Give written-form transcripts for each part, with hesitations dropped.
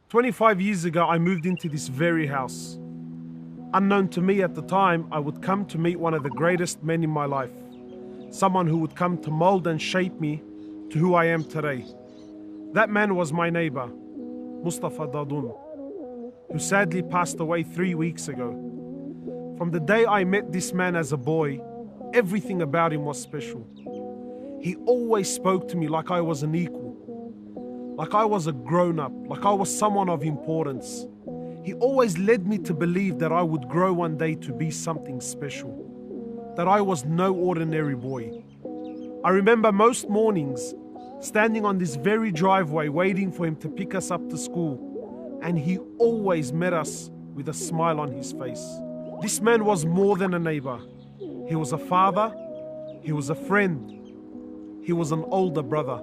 25 years ago, I moved into this very house. Unknown to me at the time, I would come to meet one of the greatest men in my life. Someone who would come to mold and shape me to who I am today. That man was my neighbor, Mustafa Dadun, who sadly passed away 3 weeks ago. From the day I met this man as a boy, everything about him was special. He always spoke to me like I was an equal, like I was a grown-up, like I was someone of importance. He always led me to believe that I would grow one day to be something special, that I was no ordinary boy. I remember most mornings standing on this very driveway waiting for him to pick us up to school, and he always met us with a smile on his face. This man was more than a neighbor. He was a father, he was a friend, he was an older brother.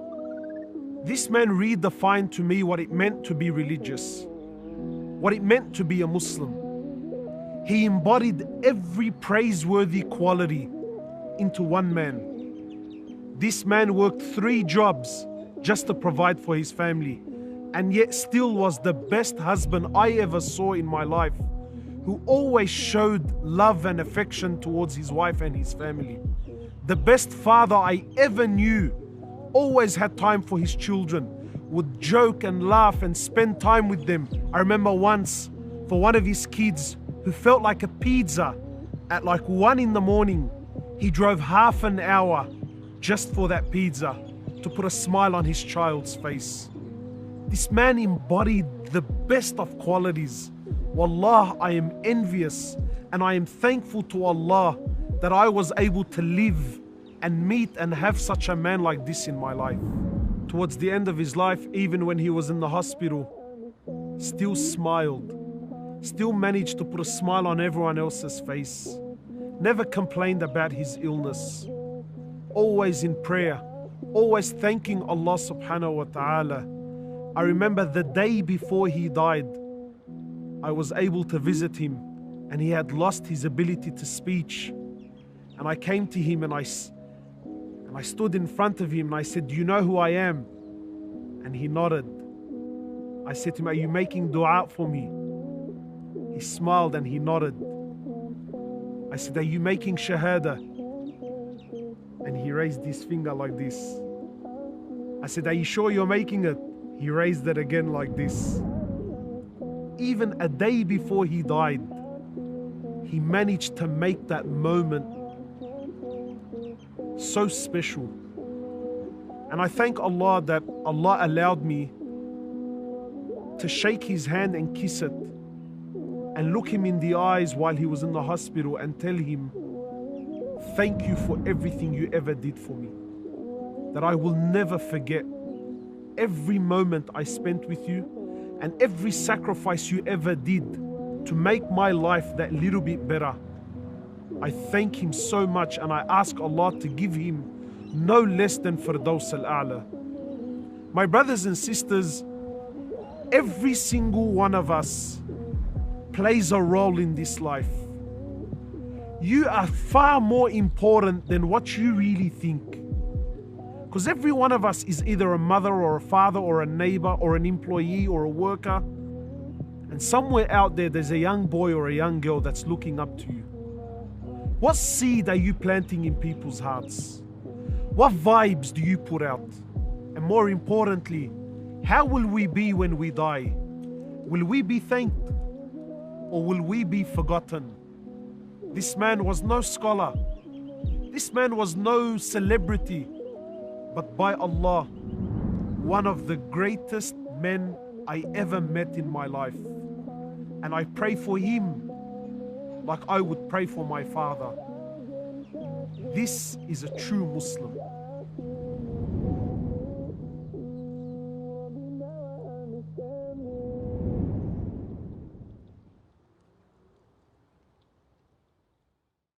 This man redefined to me what it meant to be religious, what it meant to be a Muslim. He embodied every praiseworthy quality into one man. This man worked 3 jobs just to provide for his family, and yet still was the best husband I ever saw in my life, who always showed love and affection towards his wife and his family. The best father I ever knew, always had time for his children, would joke and laugh and spend time with them. I remember once, for one of his kids who felt like a pizza at like 1 in the morning, he drove half an hour just for that pizza to put a smile on his child's face. This man embodied the best of qualities. Wallah, I am envious and I am thankful to Allah that I was able to live and meet and have such a man like this in my life. Towards the end of his life, even when he was in the hospital, still smiled, still managed to put a smile on everyone else's face, never complained about his illness, always in prayer, always thanking Allah subhanahu wa ta'ala. I remember the day before he died, I was able to visit him and he had lost his ability to speech. And I came to him and I stood in front of him and I said, "Do you know who I am?" And he nodded. I said to him, "Are you making dua for me?" He smiled and he nodded. I said, "Are you making shahada?" And he raised his finger like this. I said, "Are you sure you're making it?" He raised it again like this. Even a day before he died, he managed to make that moment so special. And I thank Allah that Allah allowed me to shake his hand and kiss it and look him in the eyes while he was in the hospital and tell him, "Thank you for everything you ever did for me. That I will never forget every moment I spent with you and every sacrifice you ever did to make my life that little bit better." I thank him so much and I ask Allah to give him no less than Firdaus al-A'la. My brothers and sisters, every single one of us plays a role in this life. You are far more important than what you really think. Because every one of us is either a mother or a father or a neighbor or an employee or a worker. And somewhere out there, there's a young boy or a young girl that's looking up to you. What seed are you planting in people's hearts? What vibes do you put out? And more importantly, how will we be when we die? Will we be thanked or will we be forgotten? This man was no scholar. This man was no celebrity. But by Allah, one of the greatest men I ever met in my life. And I pray for him like I would pray for my father. This is a true Muslim.